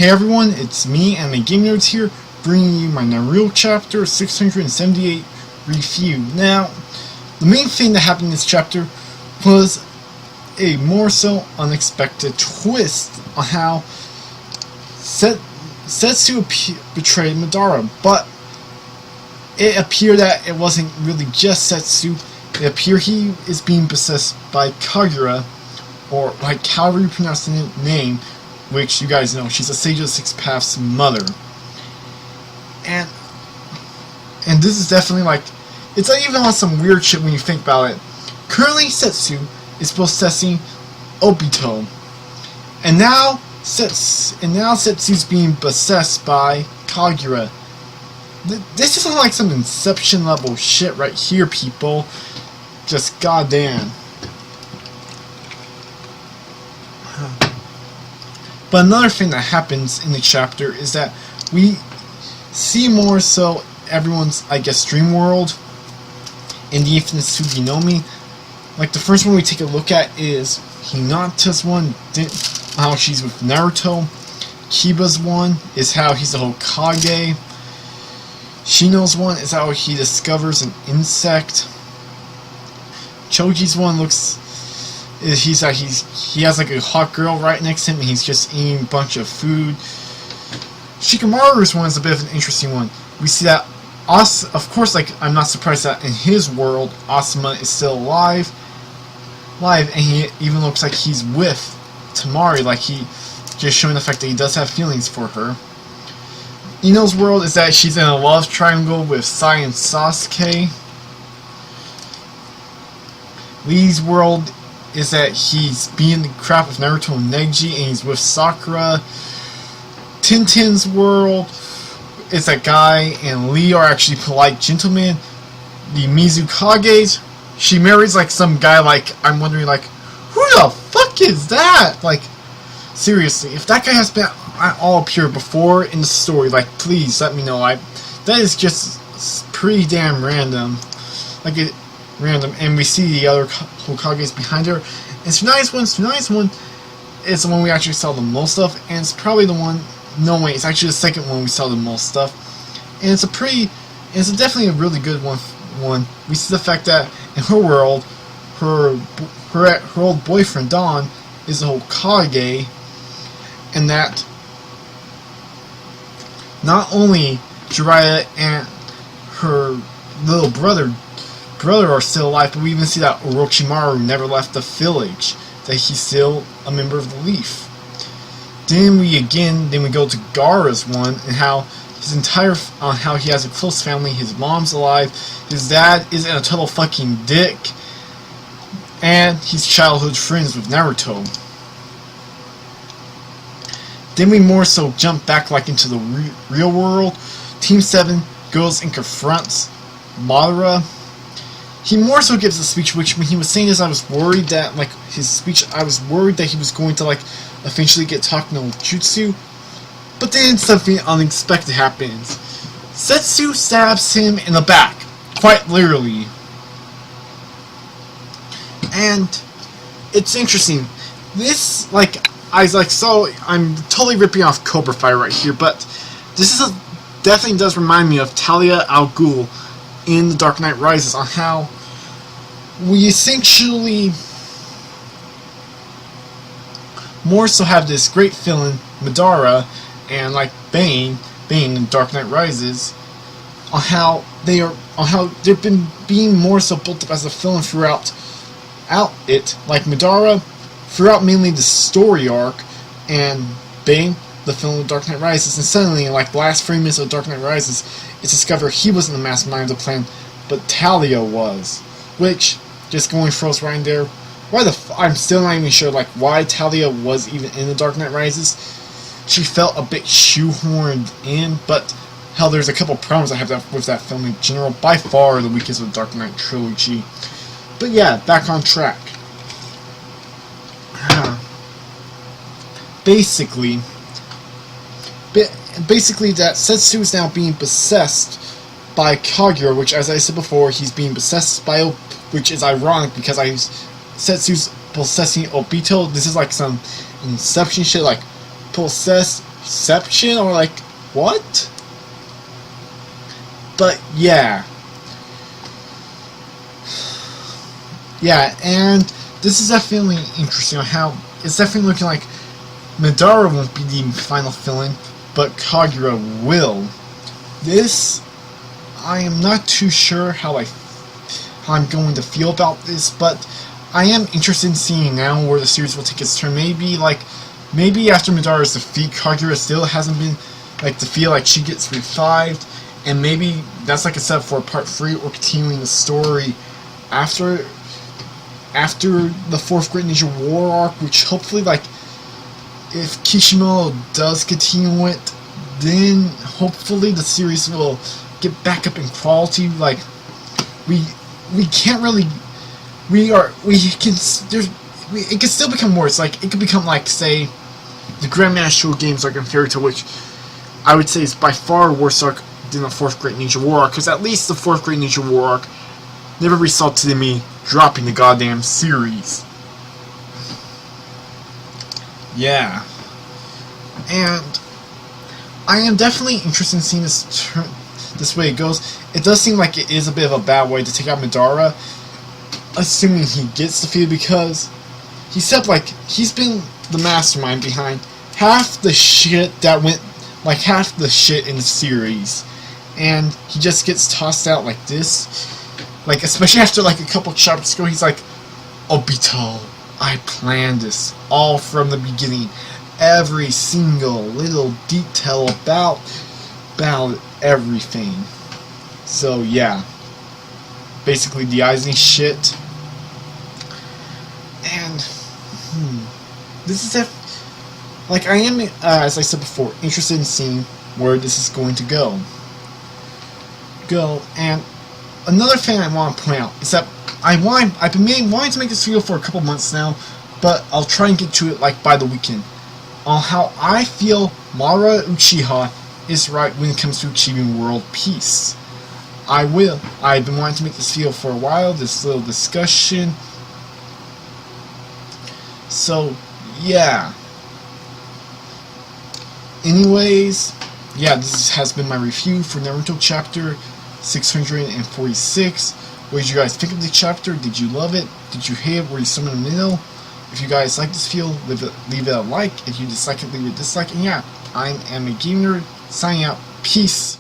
Hey everyone, it's me, Anime Game Nerds here, bringing you my Naruto chapter 678 review. Now, the main thing that happened in this chapter was a more so unexpected twist on how Setsu betrayed Madara, but it appeared that it wasn't really just Setsu. It appeared he is being possessed by Kaguya, or like however you pronounce the name, which you guys know, she's a Sage of the Six Paths mother. And this is definitely like, it's like even on some weird shit when you think about it. Currently, Setsu is possessing Obito, and now Setsu's being possessed by Kaguya. This is like some Inception level shit right here, people. Just goddamn. But another thing that happens in the chapter is that we see more so everyone's, I guess, dream world in the Infinite Suginomi. Like the first one we take a look at is Hinata's one, how she's with Naruto. Kiba's one is how he's the Hokage. Shino's one is how he discovers an insect. Choji's one he has like a hot girl right next to him and he's just eating a bunch of food. Shikamaru's one is a bit of an interesting one. We see that of course, like, I'm not surprised that in his world Asuma is still alive, and he even looks like he's with Tamari, like he just showing the fact that he does have feelings for her. Ino's world is that she's in a love triangle with Sai and Sasuke. Lee's world is that he's being the crap with Naruto and Neji and he's with Sakura. Tintin's world is that Guy and Lee are actually polite gentlemen. The Mizukage's, she marries like some guy, like, I'm wondering, like, who the fuck is that? Like, seriously, if that guy has been all appeared before in the story, like, please let me know. That is just pretty damn random. Like, random. And we see the other Hokages behind her. And Tsunai's one is the one we actually saw the most of, and it's probably the one, no wait, it's actually the second one we saw the most stuff. And it's definitely a really good one. We see the fact that in her world, her old boyfriend Don is a Hokage, and that not only Jiraiya and her little brother are still alive, but we even see that Orochimaru never left the village, that he's still a member of the Leaf. Then we go to Gaara's one, and how how he has a close family. His mom's alive, his dad isn't a total fucking dick, and he's childhood friends with Naruto. Then we more so jump back like into the real world. Team 7 goes and confronts Madara. He more so gives a speech, which when he was saying this, I was worried that, like, his speech, I was worried that he was going to, like, eventually get taught no jutsu. But then something unexpected happens. Setsu stabs him in the back, quite literally. And it's interesting. This, like, I'm totally ripping off Cobra Fire right here, but this definitely does remind me of Talia al Ghul in The Dark Knight Rises, on how we essentially more so have this great villain, Madara, and like Bane in Dark Knight Rises, on how they've been being more so built up as a villain throughout it, like Madara throughout mainly the story arc, and Bane, the film of Dark Knight Rises, and suddenly in like the last 3 minutes of Dark Knight Rises, it's discovered he wasn't the mastermind of the plan, but Talia was. Which, just going froze right in there, I'm still not even sure like why Talia was even in the Dark Knight Rises. She felt a bit shoehorned in, but hell, there's a couple problems I have with that film in general. By far the weakest of the Dark Knight trilogy. But yeah, back on track. Basically that Setsu is now being possessed by Kaguya, which, as I said before, he's being possessed by, which is ironic because Setsu's possessing Obito. This is like some Inception shit, like possessed reception or like what? But yeah. Yeah, and this is definitely interesting on how it's definitely looking like Madara won't be the final villain, but Kaguya will. This, I am not too sure how I'm going to feel about this, but I am interested in seeing now where the series will take its turn. Maybe after Madara's defeat, Kaguya still hasn't been to feel like she gets revived, and maybe that's like a setup for part 3 or continuing the story after the 4th Great Ninja War arc, which hopefully, if Kishimoto does continue it, then hopefully the series will get back up in quality. It can still become worse. It could become say the Grandmaster games in Fairy Tail, which I would say is by far worse arc than the 4th Great Ninja War arc, because at least the 4th Great Ninja War arc never resulted in me dropping the goddamn series. Yeah. And I am definitely interested in seeing this way it goes. It does seem like it is a bit of a bad way to take out Madara, assuming he gets defeated, because he said he's been the mastermind behind half the shit that went half the shit in the series, and he just gets tossed out like this. Especially after a couple chapters ago, he's like, Obito, I planned this all from the beginning. Every single little detail about everything. So yeah, basically de-icing shit. And this is I am, as I said before, interested in seeing where this is going to go. And another thing I want to point out is that I've been wanting to make this video for a couple months now, but I'll try and get to it by the weekend, on how I feel Madara Uchiha is right when it comes to achieving world peace. I've been wanting to make this video for a while, this little discussion. So yeah. Anyways, yeah, this has been my review for Naruto chapter 646. What did you guys think of the chapter? Did you love it? Did you hate it? Were you somewhere in the middle? If you guys like this video, leave it a like. If you dislike it, leave it a dislike. And yeah, I'm a gamer, signing out. Peace.